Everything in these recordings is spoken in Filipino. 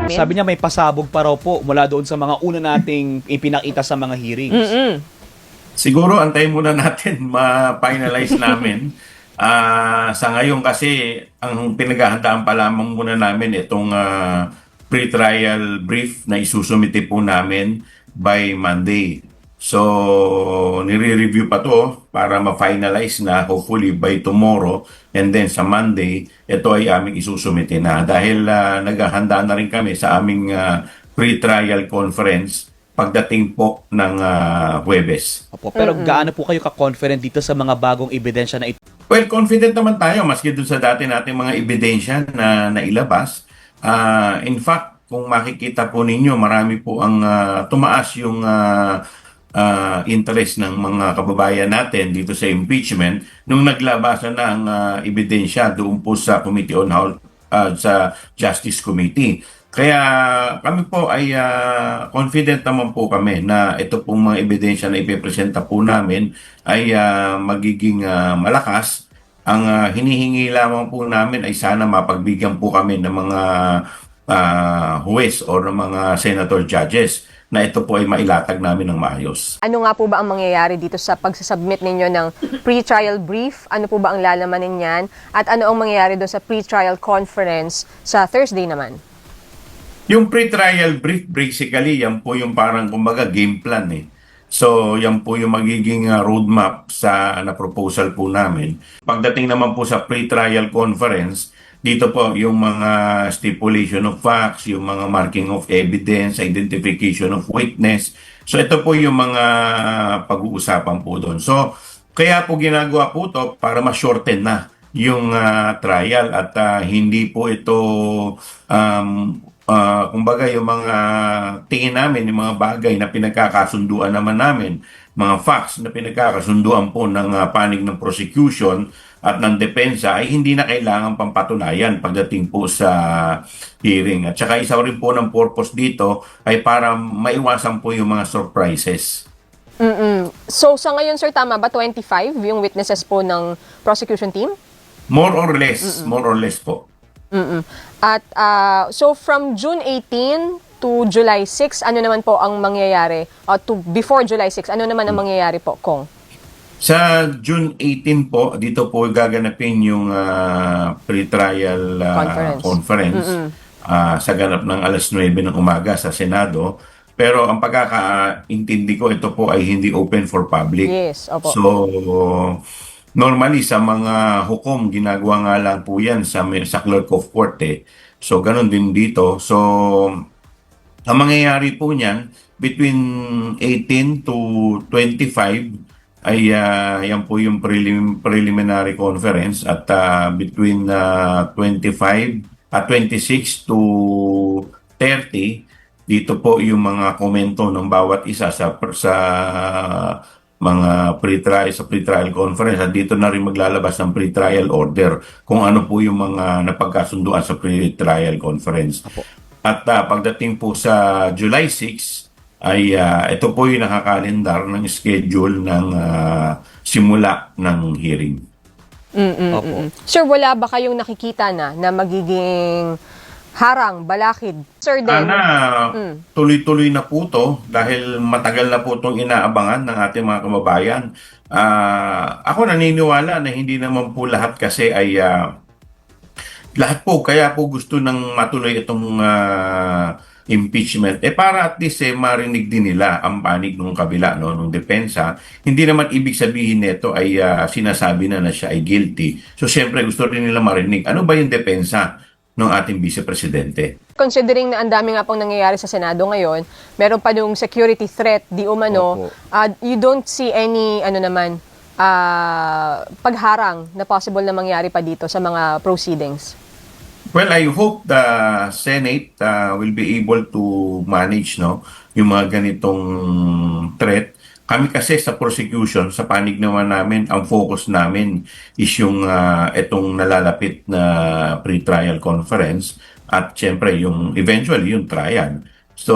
namin? Sabi niya may pasabog pa raw po mula doon sa mga una nating ipinakita sa mga hearings. Siguro antayin muna natin ma-finalize namin. Sa ngayon kasi ang pinaghahandaan pa lamang muna namin itong pre-trial brief na isusumite po namin by Monday. So, nire-review pa to para ma-finalize na hopefully by tomorrow, and then sa Monday, ito ay aming isusumite na. Dahil naghahanda na rin kami sa aming pre-trial conference pagdating po ng Huwebes. Opo, pero gaano po kayo ka-confident dito sa mga bagong ebidensya na ito? Well, confident naman tayo maski dun sa dati nating mga ebidensya na nailabas. In fact, kung makikita po ninyo, marami po ang tumaas yung interest ng mga kababayan natin dito sa impeachment nung naglabasan na ang ebidensya doon po sa Committee on Health, sa Justice Committee. Kaya kami po ay confident naman po kami na ito pong mga ebidensya na ipipresenta po namin ay magiging malakas. Ang hinihingi lamang po namin ay sana mapagbigyan po kami ng mga huwes o ng mga senator judges na ito po ay mailatag namin ng maayos. Ano nga po ba ang mangyayari dito sa pagsasubmit ninyo ng pre-trial brief? Ano po ba ang lalamanin niyan? At ano ang mangyayari doon sa pre-trial conference sa Thursday naman? Yung pre-trial brief, basically, yan po yung parang kumbaga game plan eh. So, yan po yung magiging roadmap na proposal po namin. Pagdating naman po sa pre-trial conference, dito po yung mga stipulation of facts, yung mga marking of evidence, identification of witness. So ito po yung mga pag-uusapan po doon. So kaya po ginagawa po to para ma-shorten na yung trial at hindi po ito kumbaga yung mga tingin namin, yung mga bagay na pinagkakasunduan naman namin, mga facts na pinagkakasunduan po ng panig ng prosecution at ng depensa ay hindi na kailangan pampatunayan pagdating po sa hearing. At saka isa rin po ng purpose dito ay para maiwasan po yung mga surprises. So sa ngayon sir, tama ba 25 yung witnesses po ng prosecution team? More or less po. At so from June 18 to July 6, ano naman po ang mangyayari? Before July 6, ano naman ang mangyayari po, Kong? Sa June 18 po, dito po gaganapin yung pre-trial conference sa ganap ng alas 9 ng umaga sa Senado. Pero ang pagkakaintindi ko, ito po ay hindi open for public. Yes, opo. So, normally sa mga hukom, ginagawa nga lang po yan sa clerk of court eh. So, ganun din dito. So, ang mangyayari po niyan, between 18 to 25, ay yan po yung preliminary conference at between 26 to 30 dito po yung mga komento ng bawat isa sa mga pre-trial conference at dito na rin maglalabas ng pre-trial order kung ano po yung mga napagkasunduan sa pre-trial conference. At pagdating po sa July 6 ay ito po yung nakakalendar ng schedule ng simula ng hearing. Opo. Sir, wala ba kayong nakikita na magiging harang, balakid? Sir, then, tuloy-tuloy na po to dahil matagal na po itong inaabangan ng ating mga kababayan. Ako naniniwala na hindi naman po lahat kasi ay lahat po, kaya po gusto ng matuloy itong impeachment para at least marinig din nila ang panig ng kabila nung depensa. Hindi naman ibig sabihin nito ay sinasabi na siya ay guilty. So siyempre gusto rin nila marinig ano ba yung depensa ng ating Vice Presidente. Considering na ang dami nga pong nangyayari sa Senado ngayon, meron pa yung security threat di umano, you don't see any pagharang na possible na mangyari pa dito sa mga proceedings? Well, I hope the Senate will be able to manage yung mga ganitong threat. Kami kasi sa prosecution, sa panig naman namin, ang focus namin is yung itong nalalapit na pre-trial conference at syempre yung eventually yung trial. So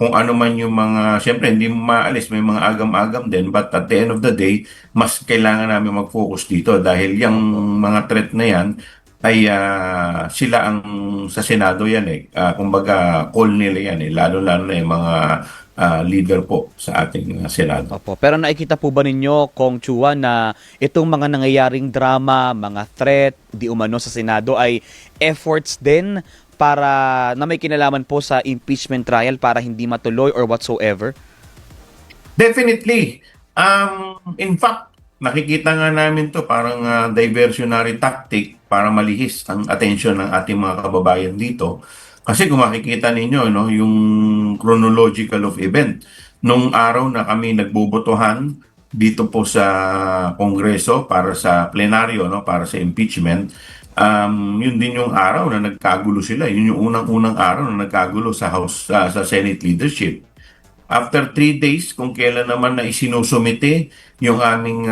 kung ano man yung mga, syempre hindi maalis, may mga agam-agam din, but at the end of the day, mas kailangan namin mag-focus dito dahil yung mga threat na yan, ay sila ang sa Senado yan kumbaga call nila yan lalo-lalo na yung mga leader po sa ating Senado. Opo. Pero nakikita po ba ninyo, Kong Chua, na itong mga nangyayaring drama, mga threat, di umano sa Senado ay efforts din para na may kinalaman po sa impeachment trial para hindi matuloy or whatsoever? Definitely. In fact, nakikita nga namin to parang diversionary tactic para malihis ang atensyon ng ating mga kababayan dito. Kasi kung makikita ninyo, no, yung chronological of event, nung araw na kami nagbobotohan dito po sa Kongreso para sa plenaryo, no, para sa impeachment, yun din yung araw na nagkagulo sila. Yun yung unang-unang araw na nagkagulo sa House, sa Senate leadership. After 3 days, kung kailan naman na isinusumite yung aming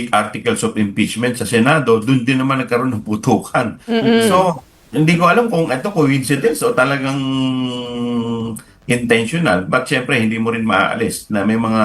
articles of impeachment sa Senado, dun din naman nagkaroon ng putukan. So, hindi ko alam kung ito coincidence o talagang intentional. But syempre, hindi mo rin maaalis na may mga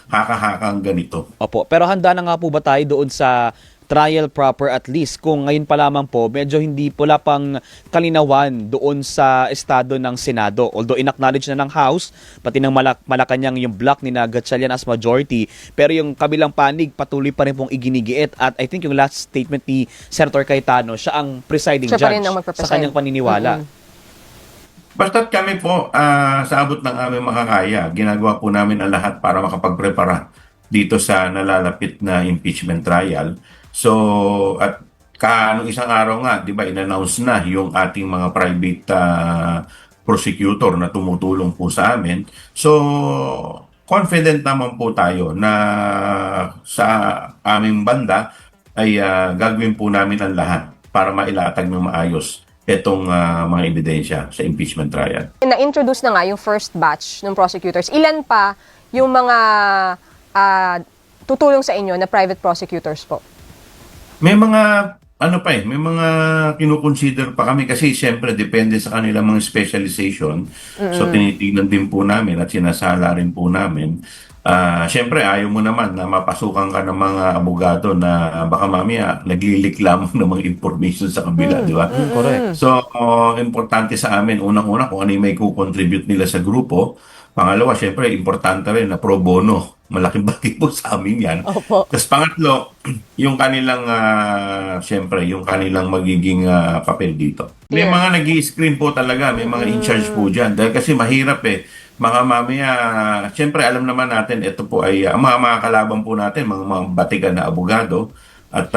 haka-hakang ganito. Opo. Pero handa na nga po ba tayo doon sa trial proper at least kung ngayon pa lamang po medyo hindi pula pang kalinawan doon sa estado ng Senado. Although inacknowledge na ng House, pati ng Malacanang yung block ni Gatchalian as majority, pero yung kabilang panig patuloy pa rin pong iginigiit at I think yung last statement ni Senator Cayetano, siya ang presiding Siya pa rin judge ang sa magpapreside. kanyang paniniwala. Basta't kami po, sa abot ng aming makakaya, ginagawa po namin ang lahat para makapagprepara dito sa nalalapit na impeachment trial. So, at nung isang araw nga, di ba, in-announce na yung ating mga private prosecutor na tumutulong po sa amin. So, confident naman po tayo na sa aming banda ay gagawin po namin ang lahat para mailatag ng maayos itong mga ebidensya sa impeachment trial. Na-introduce na nga yung first batch ng prosecutors. Ilan pa yung mga tutulong sa inyo na private prosecutors po? May mga may mga kinukonsider pa kami kasi siyempre depende sa kanilang mga specialization. So tinitingnan din po namin at sinasala rin po namin. Siyempre ayaw mo naman na mapasukan ka ng mga abogado na baka mamaya naglilik lamang ng mga information sa kabila, di ba? Correct. So, importante sa amin, unang-una kung ano yung may kukontribute nila sa grupo. Pangalawa, siyempre, importante rin na pro bono. Malaking bagay po sa amin yan. Opo. Tapos pangatlo, yung kanilang, siyempre, yung kanilang magiging papel dito. May Yeah. mga nag-i-screen po talaga, may mga in-charge po dyan. Dahil kasi mahirap mga mamaya, siyempre alam naman natin, ito po ay, ang mga kalaban po natin, mga batikan na abogado. At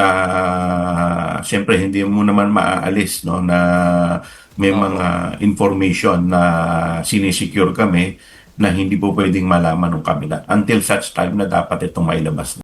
siyempre, hindi mo naman maaalis no, na may mga information na sinisecure kami na hindi po pwedeng malaman ng kabila until such time na dapat itong mailabas.